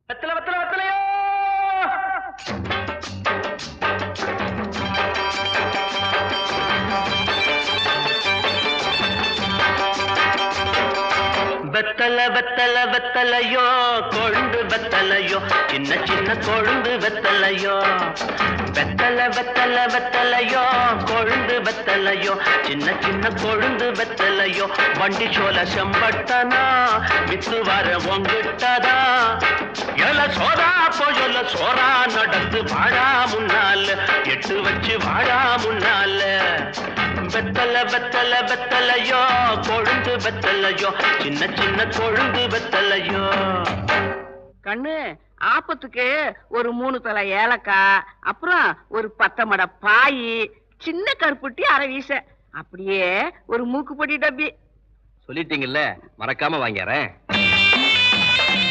வெத்தலை வெத்தலை வெத்தலையோ! வெத்தலை வெத்தலை வெத்தலையோ, கொழுந்து வெத்தலையோ, சின்ன சின்ன கொழுந்து வெத்தலையோ. வெத்தலை வெத்தலை வெத்தலையோ, கொழுந்து வெத்தலையோ, சின்ன சின்ன கொழுந்து வெத்தலையோ. வண்டி சோல செம்பட்டனா வித்து வர உங்கிட்டதா. எல சோதா போயல சோரா நடந்து வாழா முன்னால, எட்டு வச்சு வாழா முன்னால. வெத்தலை வெத்தலை வெத்தலையோ, கொழுந்து வெத்தலையோ, சின்ன சின்ன கொழுந்து வெத்தலையோ. கண்ணு, ஆப்பத்துக்கு ஒரு 3 தலை ஏலக்காய், அப்புறம் ஒரு 10 மடை பாய், சின்ன கருப்புட்டி அரை வீச, அப்படியே ஒரு மூக்குப்பொடி டப்பி. சொல்லிட்டீங்கல்ல, மறக்காம வாங்கிறேன்.